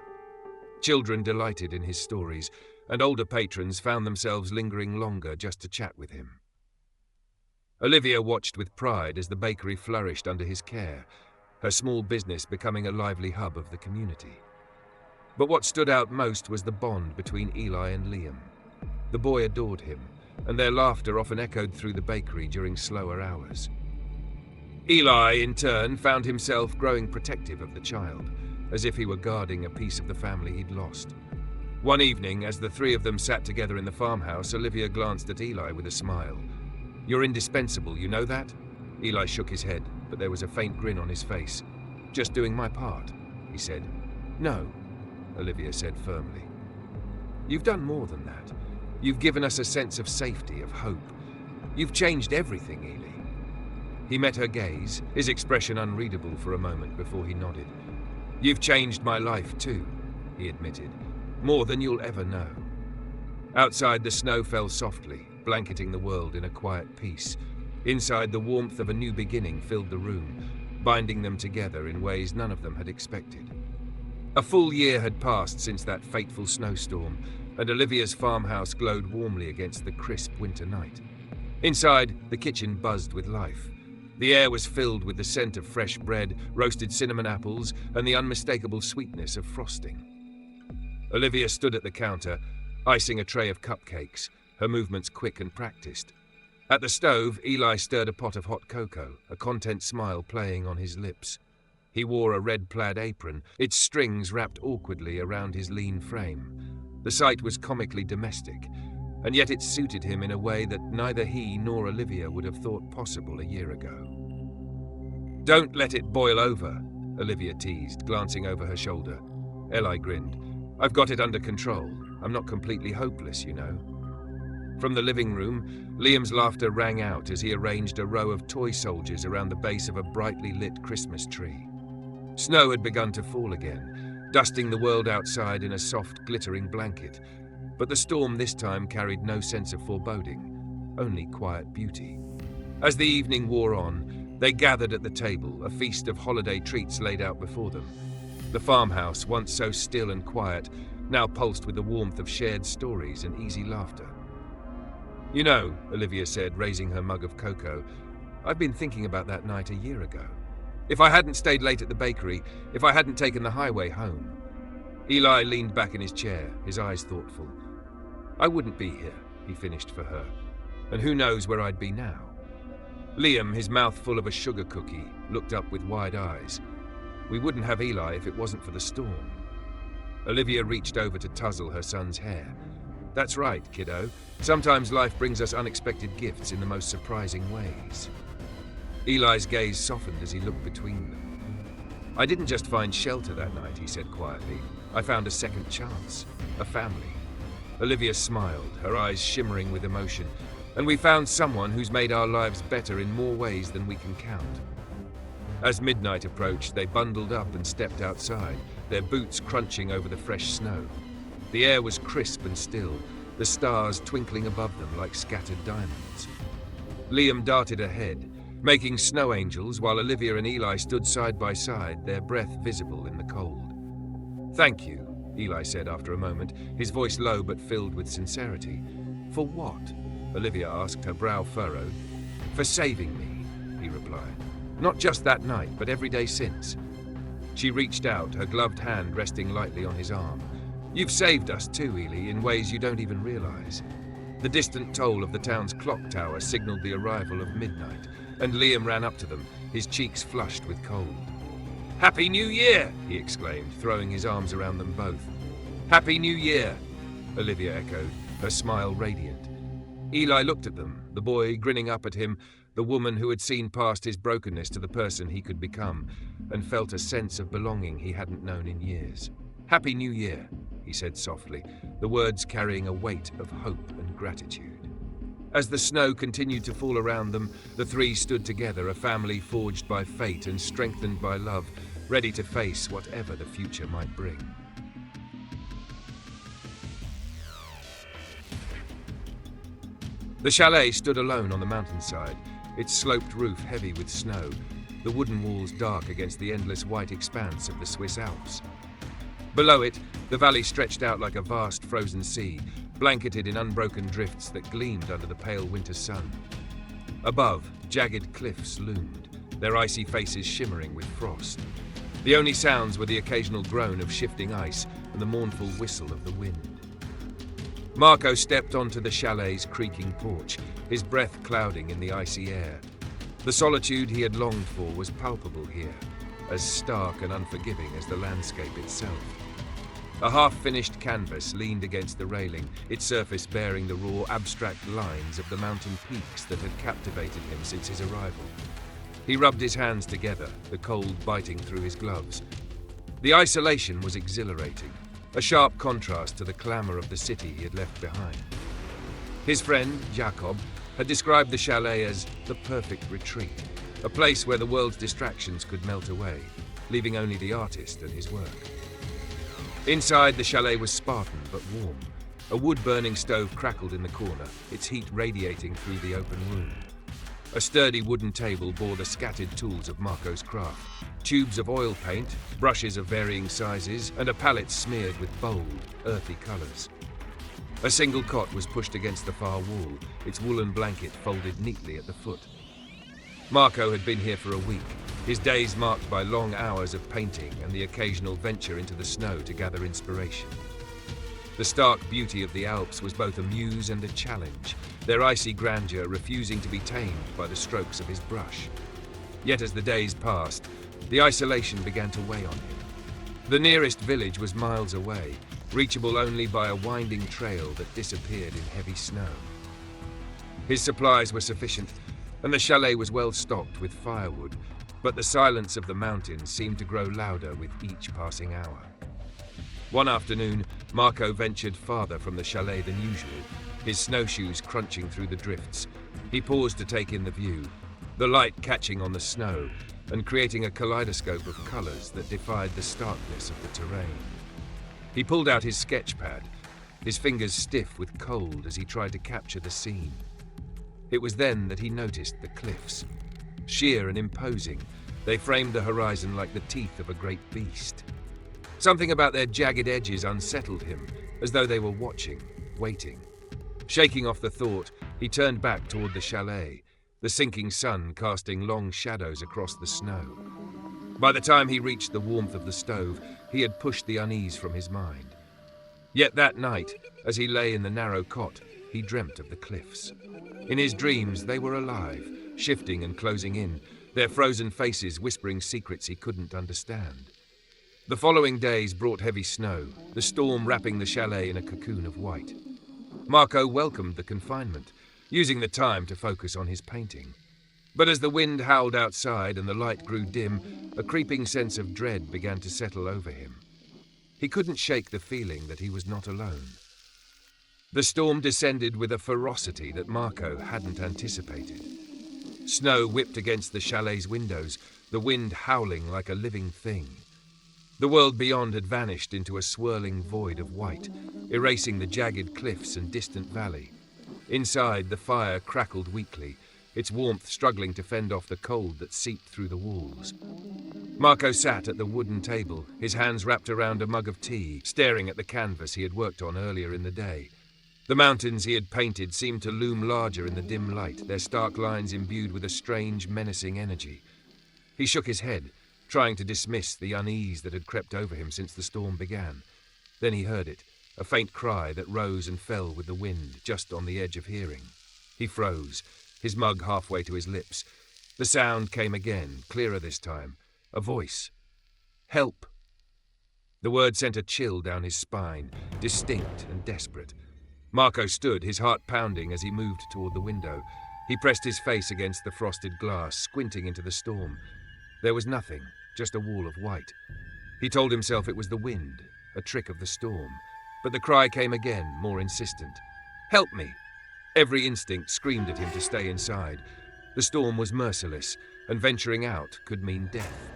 Children delighted in his stories, and older patrons found themselves lingering longer just to chat with him. Olivia watched with pride as the bakery flourished under his care, her small business becoming a lively hub of the community. But what stood out most was the bond between Eli and Liam. The boy adored him, and their laughter often echoed through the bakery during slower hours. Eli, in turn, found himself growing protective of the child, as if he were guarding a piece of the family he'd lost. One evening, as the three of them sat together in the farmhouse, Olivia glanced at Eli with a smile. "You're indispensable, you know that?" Eli shook his head, but there was a faint grin on his face. "Just doing my part," he said. "No," Olivia said firmly. "You've done more than that. You've given us a sense of safety, of hope. You've changed everything, Eli." He met her gaze, his expression unreadable for a moment before he nodded. "You've changed my life too," he admitted. "More than you'll ever know." Outside, the snow fell softly, blanketing the world in a quiet peace. Inside, the warmth of a new beginning filled the room, binding them together in ways none of them had expected. A full year had passed since that fateful snowstorm, and Olivia's farmhouse glowed warmly against the crisp winter night. Inside, the kitchen buzzed with life. The air was filled with the scent of fresh bread, roasted cinnamon apples, and the unmistakable sweetness of frosting. Olivia stood at the counter, icing a tray of cupcakes, her movements quick and practiced. At the stove, Eli stirred a pot of hot cocoa, a content smile playing on his lips. He wore a red plaid apron, its strings wrapped awkwardly around his lean frame. The sight was comically domestic, and yet it suited him in a way that neither he nor Olivia would have thought possible a year ago. "Don't let it boil over," Olivia teased, glancing over her shoulder. Eli grinned. "I've got it under control. I'm not completely hopeless, you know." From the living room, Liam's laughter rang out as he arranged a row of toy soldiers around the base of a brightly lit Christmas tree. Snow had begun to fall again, dusting the world outside in a soft, glittering blanket, but the storm this time carried no sense of foreboding, only quiet beauty. As the evening wore on, they gathered at the table, a feast of holiday treats laid out before them. The farmhouse, once so still and quiet, now pulsed with the warmth of shared stories and easy laughter. "You know," Olivia said, raising her mug of cocoa, "I've been thinking about that night a year ago. If I hadn't stayed late at the bakery, if I hadn't taken the highway home." Eli leaned back in his chair, his eyes thoughtful. "I wouldn't be here," he finished for her. and who knows where I'd be now. Liam, his mouth full of a sugar cookie, looked up with wide eyes. We wouldn't have Eli if it wasn't for the storm. Olivia reached over to tussle her son's hair. That's right, kiddo. Sometimes life brings us unexpected gifts in the most surprising ways. Eli's gaze softened as he looked between them. I didn't just find shelter that night, he said quietly. I found a second chance, a family. Olivia smiled, her eyes shimmering with emotion. And we found someone who's made our lives better in more ways than we can count. As midnight approached, they bundled up and stepped outside, their boots crunching over the fresh snow. The air was crisp and still, the stars twinkling above them like scattered diamonds. Liam darted ahead, making snow angels while Olivia and Eli stood side by side, their breath visible in the cold. Thank you, Eli said after a moment, his voice low but filled with sincerity. For what? Olivia asked, her brow furrowed. For saving me, he replied. Not just that night, but every day since. She reached out, her gloved hand resting lightly on his arm. You've saved us too, Eli, in ways you don't even realize. The distant toll of the town's clock tower signaled the arrival of midnight, and Liam ran up to them, his cheeks flushed with cold. Happy New Year, he exclaimed, throwing his arms around them both. Happy New Year, Olivia echoed, her smile radiant. Eli looked at them, the boy grinning up at him, the woman who had seen past his brokenness to the person he could become, and felt a sense of belonging he hadn't known in years. Happy New Year, he said softly, the words carrying a weight of hope and gratitude. As the snow continued to fall around them, the three stood together, a family forged by fate and strengthened by love, ready to face whatever the future might bring. The chalet stood alone on the mountainside, its sloped roof heavy with snow, the wooden walls dark against the endless white expanse of the Swiss Alps. Below it, the valley stretched out like a vast frozen sea, blanketed in unbroken drifts that gleamed under the pale winter sun. Above, jagged cliffs loomed, their icy faces shimmering with frost. The only sounds were the occasional groan of shifting ice and the mournful whistle of the wind. Marco stepped onto the chalet's creaking porch, his breath clouding in the icy air. The solitude he had longed for was palpable here, as stark and unforgiving as the landscape itself. A half-finished canvas leaned against the railing, its surface bearing the raw, abstract lines of the mountain peaks that had captivated him since his arrival. He rubbed his hands together, the cold biting through his gloves. The isolation was exhilarating, a sharp contrast to the clamour of the city he had left behind. His friend, Jacob, had described the chalet as the perfect retreat, a place where the world's distractions could melt away, leaving only the artist and his work. Inside, the chalet was Spartan but warm. A wood-burning stove crackled in the corner, its heat radiating through the open room. A sturdy wooden table bore the scattered tools of Marco's craft, tubes of oil paint, brushes of varying sizes, and a palette smeared with bold, earthy colours. A single cot was pushed against the far wall, its woolen blanket folded neatly at the foot. Marco had been here for a week, his days marked by long hours of painting and the occasional venture into the snow to gather inspiration. The stark beauty of the Alps was both a muse and a challenge, their icy grandeur refusing to be tamed by the strokes of his brush. Yet as the days passed, the isolation began to weigh on him. The nearest village was miles away, reachable only by a winding trail that disappeared in heavy snow. His supplies were sufficient, and the chalet was well stocked with firewood, but the silence of the mountains seemed to grow louder with each passing hour. One afternoon, Marco ventured farther from the chalet than usual, his snowshoes crunching through the drifts. He paused to take in the view, the light catching on the snow and creating a kaleidoscope of colours that defied the starkness of the terrain. He pulled out his sketch pad, his fingers stiff with cold as he tried to capture the scene. It was then that he noticed the cliffs. Sheer and imposing, they framed the horizon like the teeth of a great beast. Something about their jagged edges unsettled him, as though they were watching, waiting. Shaking off the thought, he turned back toward the chalet, the sinking sun casting long shadows across the snow. By the time he reached the warmth of the stove, he had pushed the unease from his mind. Yet that night, as he lay in the narrow cot, he dreamt of the cliffs. In his dreams, they were alive, shifting and closing in, their frozen faces whispering secrets he couldn't understand. The following days brought heavy snow, the storm wrapping the chalet in a cocoon of white. Marco welcomed the confinement, using the time to focus on his painting. But as the wind howled outside and the light grew dim, a creeping sense of dread began to settle over him. He couldn't shake the feeling that he was not alone. The storm descended with a ferocity that Marco hadn't anticipated. Snow whipped against the chalet's windows, the wind howling like a living thing. The world beyond had vanished into a swirling void of white, erasing the jagged cliffs and distant valley. Inside, the fire crackled weakly, its warmth struggling to fend off the cold that seeped through the walls. Marco sat at the wooden table, his hands wrapped around a mug of tea, staring at the canvas he had worked on earlier in the day. The mountains he had painted seemed to loom larger in the dim light, their stark lines imbued with a strange, menacing energy. He shook his head, trying to dismiss the unease that had crept over him since the storm began. Then he heard it, a faint cry that rose and fell with the wind, just on the edge of hearing. He froze, his mug halfway to his lips. The sound came again, clearer this time. A voice. Help! The word sent a chill down his spine, distinct and desperate. Marco stood, his heart pounding as he moved toward the window. He pressed his face against the frosted glass, squinting into the storm. There was nothing, just a wall of white. He told himself it was the wind, a trick of the storm. But the cry came again, more insistent. Help me! Every instinct screamed at him to stay inside. The storm was merciless, and venturing out could mean death.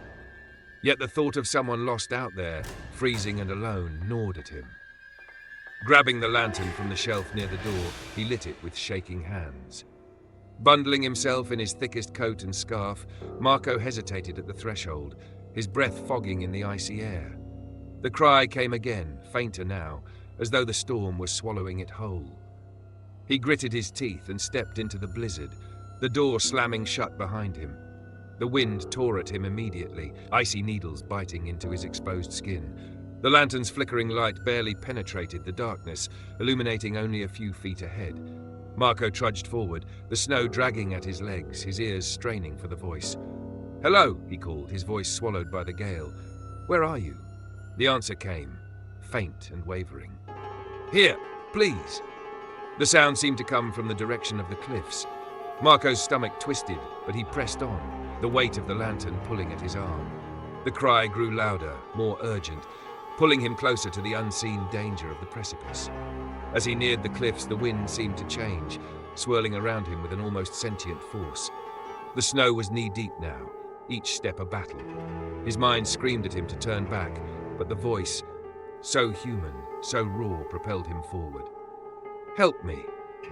Yet the thought of someone lost out there, freezing and alone, gnawed at him. Grabbing the lantern from the shelf near the door, he lit it with shaking hands. Bundling himself in his thickest coat and scarf, Marco hesitated at the threshold, his breath fogging in the icy air. The cry came again, fainter now, as though the storm was swallowing it whole. He gritted his teeth and stepped into the blizzard, the door slamming shut behind him. The wind tore at him immediately, icy needles biting into his exposed skin. The lantern's flickering light barely penetrated the darkness, illuminating only a few feet ahead. Marco trudged forward, the snow dragging at his legs, his ears straining for the voice. "Hello," he called, his voice swallowed by the gale. "Where are you?" The answer came, faint and wavering. "Here, please." The sound seemed to come from the direction of the cliffs. Marco's stomach twisted, but he pressed on, the weight of the lantern pulling at his arm. The cry grew louder, more urgent, pulling him closer to the unseen danger of the precipice. As he neared the cliffs, the wind seemed to change, swirling around him with an almost sentient force. The snow was knee-deep now, each step a battle. His mind screamed at him to turn back, but the voice, so human, so raw, propelled him forward. "Help me!"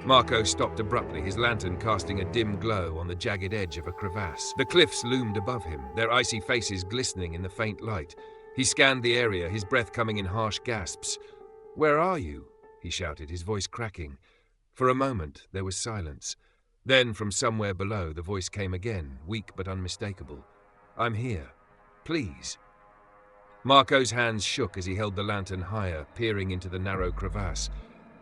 Marco stopped abruptly, his lantern casting a dim glow on the jagged edge of a crevasse. The cliffs loomed above him, their icy faces glistening in the faint light. He scanned the area, his breath coming in harsh gasps. "Where are you?" he shouted, his voice cracking. For a moment, there was silence. Then, from somewhere below, the voice came again, weak but unmistakable. "I'm here. Please." Marco's hands shook as he held the lantern higher, peering into the narrow crevasse.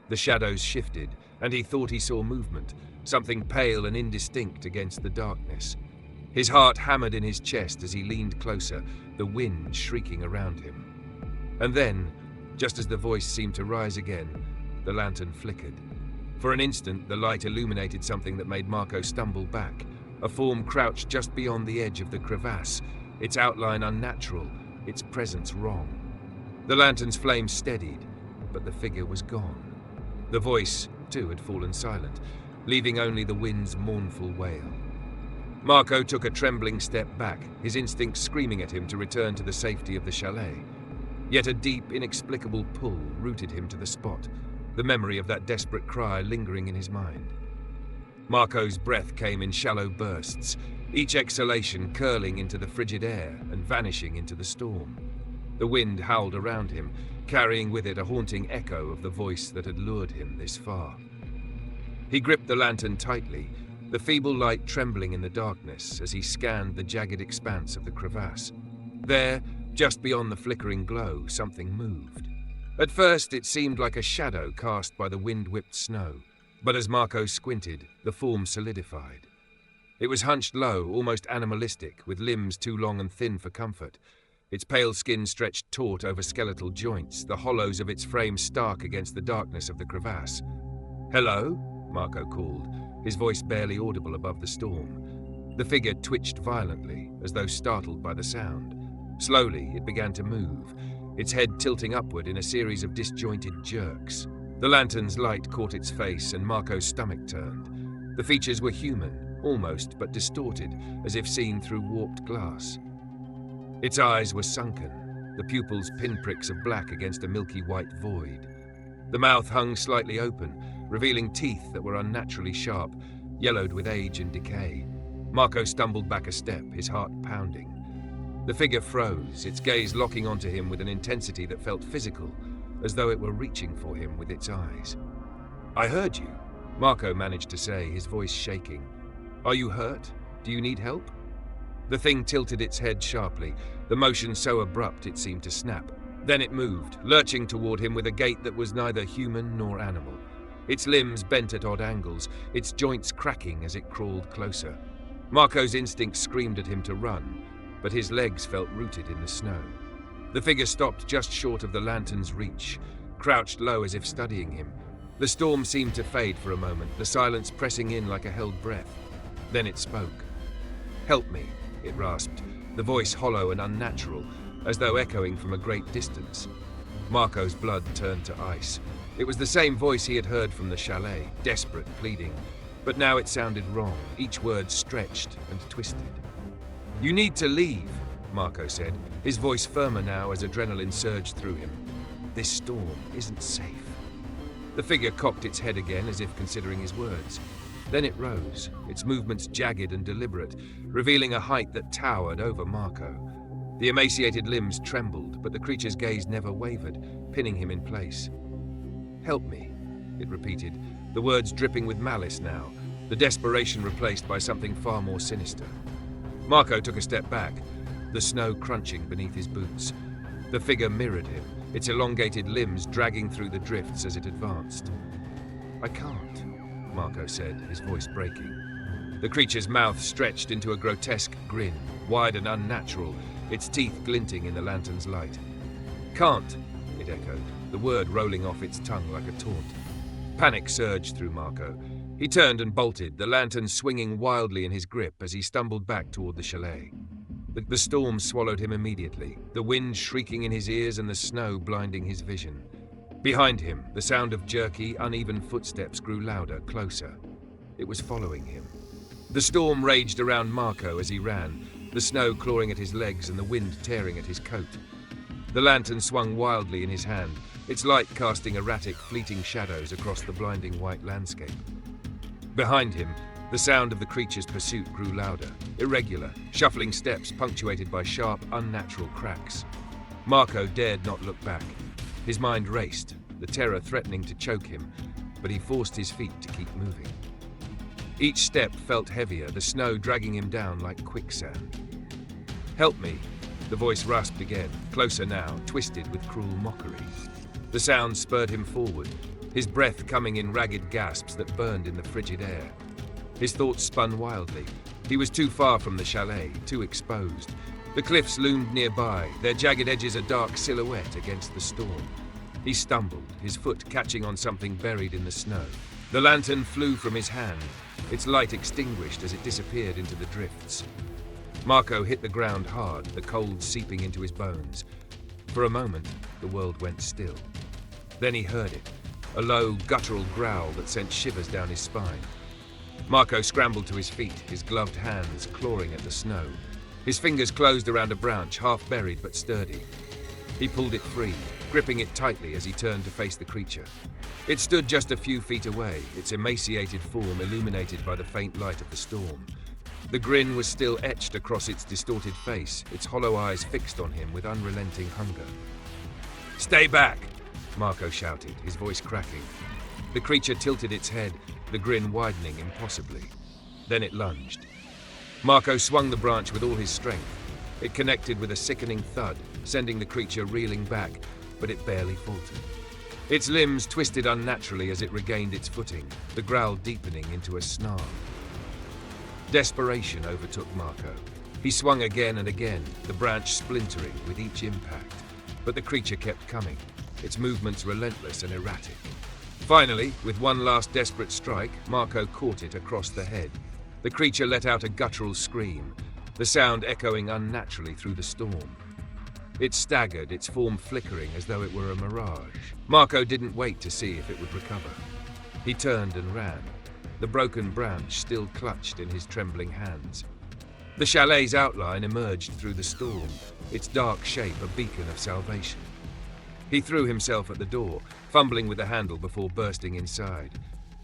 The shadows shifted, and he thought he saw movement, something pale and indistinct against the darkness. His heart hammered in his chest as he leaned closer, the wind shrieking around him. And then, just as the voice seemed to rise again, the lantern flickered. For an instant, the light illuminated something that made Marco stumble back, a form crouched just beyond the edge of the crevasse, its outline unnatural, its presence wrong. The lantern's flame steadied, but the figure was gone. The voice, too, had fallen silent, leaving only the wind's mournful wail. Marco took a trembling step back, his instincts screaming at him to return to the safety of the chalet. Yet a deep, inexplicable pull rooted him to the spot, the memory of that desperate cry lingering in his mind. Marco's breath came in shallow bursts, each exhalation curling into the frigid air and vanishing into the storm. The wind howled around him, carrying with it a haunting echo of the voice that had lured him this far. He gripped the lantern tightly, the feeble light trembling in the darkness as he scanned the jagged expanse of the crevasse. There, just beyond the flickering glow, something moved. At first, it seemed like a shadow cast by the wind-whipped snow. But as Marco squinted, the form solidified. It was hunched low, almost animalistic, with limbs too long and thin for comfort. Its pale skin stretched taut over skeletal joints, the hollows of its frame stark against the darkness of the crevasse. "Hello?" Marco called, his voice barely audible above the storm. The figure twitched violently, as though startled by the sound. Slowly, it began to move, its head tilting upward in a series of disjointed jerks. The lantern's light caught its face, and Marco's stomach turned. The features were human, almost, but distorted, as if seen through warped glass. Its eyes were sunken, the pupils pinpricks of black against a milky white void. The mouth hung slightly open, revealing teeth that were unnaturally sharp, yellowed with age and decay. Marco stumbled back a step, his heart pounding. The figure froze, its gaze locking onto him with an intensity that felt physical, as though it were reaching for him with its eyes. "I heard you," Marco managed to say, his voice shaking. "Are you hurt? Do you need help?" The thing tilted its head sharply, the motion so abrupt it seemed to snap. Then it moved, lurching toward him with a gait that was neither human nor animal. Its limbs bent at odd angles, its joints cracking as it crawled closer. Marco's instinct screamed at him to run, but his legs felt rooted in the snow. The figure stopped just short of the lantern's reach, crouched low as if studying him. The storm seemed to fade for a moment, the silence pressing in like a held breath. Then it spoke. "Help me," it rasped, the voice hollow and unnatural, as though echoing from a great distance. Marco's blood turned to ice. It was the same voice he had heard from the chalet, desperate, pleading. But now it sounded wrong, each word stretched and twisted. "You need to leave," Marco said, his voice firmer now as adrenaline surged through him. "This storm isn't safe." The figure cocked its head again as if considering his words. Then it rose, its movements jagged and deliberate, revealing a height that towered over Marco. The emaciated limbs trembled, but the creature's gaze never wavered, pinning him in place. "Help me," it repeated, the words dripping with malice now, the desperation replaced by something far more sinister. Marco took a step back, the snow crunching beneath his boots. The figure mirrored him, its elongated limbs dragging through the drifts as it advanced. "I can't," Marco said, his voice breaking. The creature's mouth stretched into a grotesque grin, wide and unnatural, its teeth glinting in the lantern's light. "Can't," it echoed, the word rolling off its tongue like a taunt. Panic surged through Marco. He turned and bolted, the lantern swinging wildly in his grip as he stumbled back toward the chalet. The storm swallowed him immediately, the wind shrieking in his ears and the snow blinding his vision. Behind him, the sound of jerky, uneven footsteps grew louder, closer. It was following him. The storm raged around Marco as he ran, the snow clawing at his legs and the wind tearing at his coat. The lantern swung wildly in his hand, its light casting erratic, fleeting shadows across the blinding white landscape. Behind him, the sound of the creature's pursuit grew louder, irregular, shuffling steps punctuated by sharp, unnatural cracks. Marco dared not look back. His mind raced, the terror threatening to choke him, but he forced his feet to keep moving. Each step felt heavier, the snow dragging him down like quicksand. "Help me," the voice rasped again, closer now, twisted with cruel mockery. The sound spurred him forward, his breath coming in ragged gasps that burned in the frigid air. His thoughts spun wildly. He was too far from the chalet, too exposed. The cliffs loomed nearby, their jagged edges a dark silhouette against the storm. He stumbled, his foot catching on something buried in the snow. The lantern flew from his hand, its light extinguished as it disappeared into the drifts. Marco hit the ground hard, the cold seeping into his bones. For a moment, the world went still. Then he heard it, a low, guttural growl that sent shivers down his spine. Marco scrambled to his feet, his gloved hands clawing at the snow. His fingers closed around a branch, half buried but sturdy. He pulled it free, gripping it tightly as he turned to face the creature. It stood just a few feet away, its emaciated form illuminated by the faint light of the storm. The grin was still etched across its distorted face, its hollow eyes fixed on him with unrelenting hunger. "Stay back!" Marco shouted, his voice cracking. The creature tilted its head, the grin widening impossibly. Then it lunged. Marco swung the branch with all his strength. It connected with a sickening thud, sending the creature reeling back, but it barely faltered. Its limbs twisted unnaturally as it regained its footing, the growl deepening into a snarl. Desperation overtook Marco. He swung again and again, the branch splintering with each impact. But the creature kept coming, its movements relentless and erratic. Finally, with one last desperate strike, Marco caught it across the head. The creature let out a guttural scream, the sound echoing unnaturally through the storm. It staggered, its form flickering as though it were a mirage. Marco didn't wait to see if it would recover. He turned and ran, the broken branch still clutched in his trembling hands. The chalet's outline emerged through the storm, its dark shape a beacon of salvation. He threw himself at the door, fumbling with the handle before bursting inside.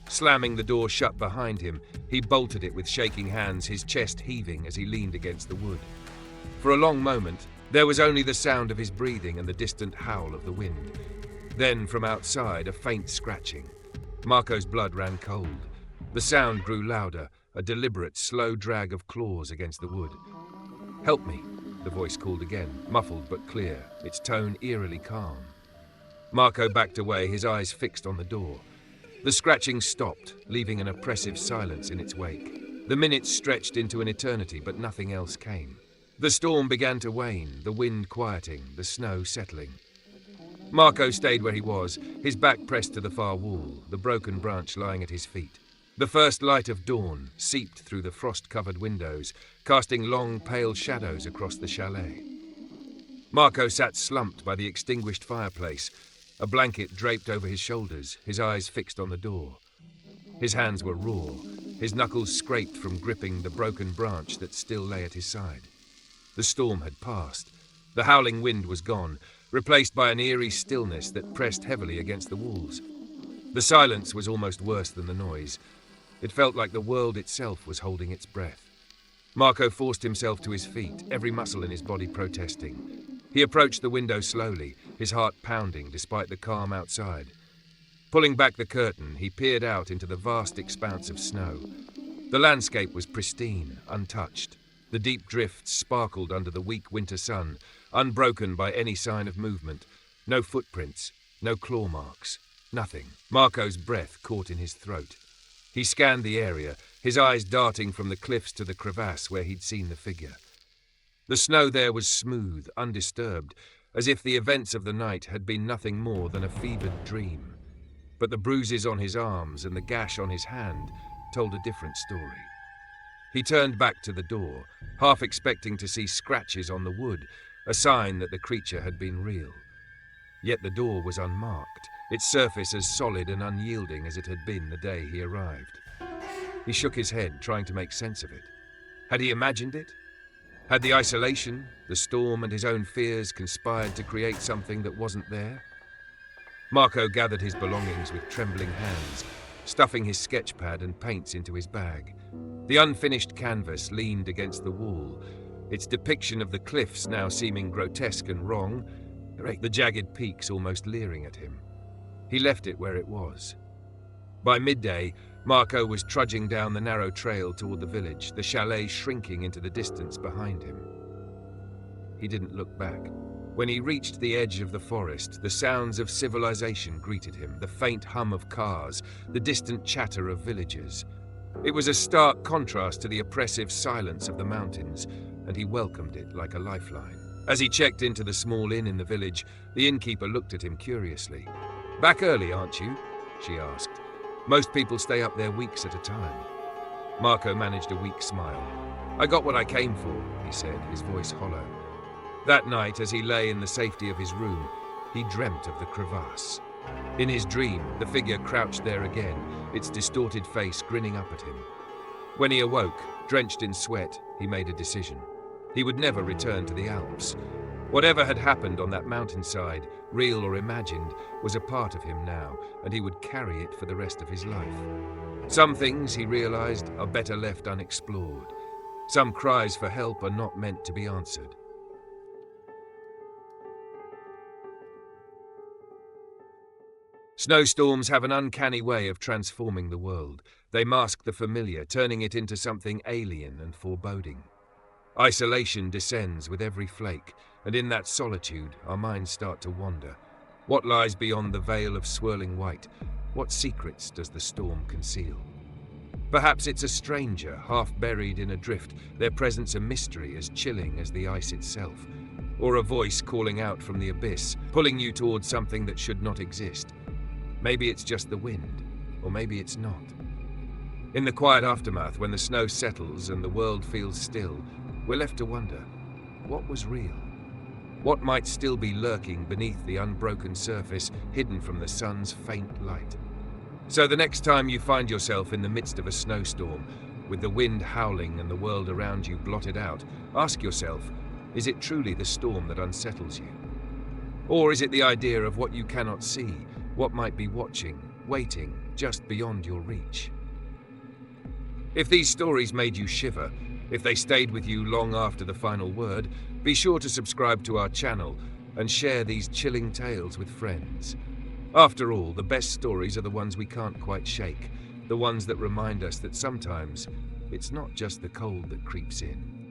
Slamming the door shut behind him, he bolted it with shaking hands, his chest heaving as he leaned against the wood. For a long moment, there was only the sound of his breathing and the distant howl of the wind. Then, from outside, a faint scratching. Marco's blood ran cold. The sound grew louder, a deliberate, slow drag of claws against the wood. "Help me," the voice called again, muffled but clear, its tone eerily calm. Marco backed away, his eyes fixed on the door. The scratching stopped, leaving an oppressive silence in its wake. The minutes stretched into an eternity, but nothing else came. The storm began to wane, the wind quieting, the snow settling. Marco stayed where he was, his back pressed to the far wall, the broken branch lying at his feet. The first light of dawn seeped through the frost-covered windows, casting long, pale shadows across the chalet. Marco sat slumped by the extinguished fireplace, a blanket draped over his shoulders, his eyes fixed on the door. His hands were raw, his knuckles scraped from gripping the broken branch that still lay at his side. The storm had passed. The howling wind was gone, replaced by an eerie stillness that pressed heavily against the walls. The silence was almost worse than the noise. It felt like the world itself was holding its breath. Marco forced himself to his feet, every muscle in his body protesting. He approached the window slowly, his heart pounding despite the calm outside. Pulling back the curtain, he peered out into the vast expanse of snow. The landscape was pristine, untouched. The deep drifts sparkled under the weak winter sun, unbroken by any sign of movement. No footprints, no claw marks, nothing. Marco's breath caught in his throat. He scanned the area, his eyes darting from the cliffs to the crevasse where he'd seen the figure. The snow there was smooth, undisturbed, as if the events of the night had been nothing more than a fevered dream. But the bruises on his arms and the gash on his hand told a different story. He turned back to the door, half expecting to see scratches on the wood, a sign that the creature had been real. Yet the door was unmarked, its surface as solid and unyielding as it had been the day he arrived. He shook his head, trying to make sense of it. Had he imagined it? Had the isolation, the storm, and his own fears conspired to create something that wasn't there? Marco gathered his belongings with trembling hands, stuffing his sketchpad and paints into his bag. The unfinished canvas leaned against the wall, its depiction of the cliffs now seeming grotesque and wrong, the jagged peaks almost leering at him. He left it where it was. By midday, Marco was trudging down the narrow trail toward the village, the chalet shrinking into the distance behind him. He didn't look back. When he reached the edge of the forest, the sounds of civilization greeted him, the faint hum of cars, the distant chatter of villagers. It was a stark contrast to the oppressive silence of the mountains, and he welcomed it like a lifeline. As he checked into the small inn in the village, the innkeeper looked at him curiously. "Back early, aren't you?" she asked. "Most people stay up there weeks at a time." Marco managed a weak smile. "I got what I came for," he said, his voice hollow. That night, as he lay in the safety of his room, he dreamt of the crevasse. In his dream, the figure crouched there again, its distorted face grinning up at him. When he awoke, drenched in sweat, he made a decision. He would never return to the Alps. Whatever had happened on that mountainside, real or imagined, was a part of him now, and he would carry it for the rest of his life. Some things, he realized, are better left unexplored. Some cries for help are not meant to be answered. Snowstorms have an uncanny way of transforming the world. They mask the familiar, turning it into something alien and foreboding. Isolation descends with every flake, and in that solitude, our minds start to wander. What lies beyond the veil of swirling white? What secrets does the storm conceal? Perhaps it's a stranger, half buried in a drift, their presence a mystery as chilling as the ice itself. Or a voice calling out from the abyss, pulling you towards something that should not exist. Maybe it's just the wind, or maybe it's not. In the quiet aftermath, when the snow settles and the world feels still, we're left to wonder, what was real? What might still be lurking beneath the unbroken surface, hidden from the sun's faint light? So the next time you find yourself in the midst of a snowstorm, with the wind howling and the world around you blotted out, ask yourself, is it truly the storm that unsettles you? Or is it the idea of what you cannot see, what might be watching, waiting, just beyond your reach? If these stories made you shiver, if they stayed with you long after the final word, be sure to subscribe to our channel and share these chilling tales with friends. After all, the best stories are the ones we can't quite shake, the ones that remind us that sometimes it's not just the cold that creeps in.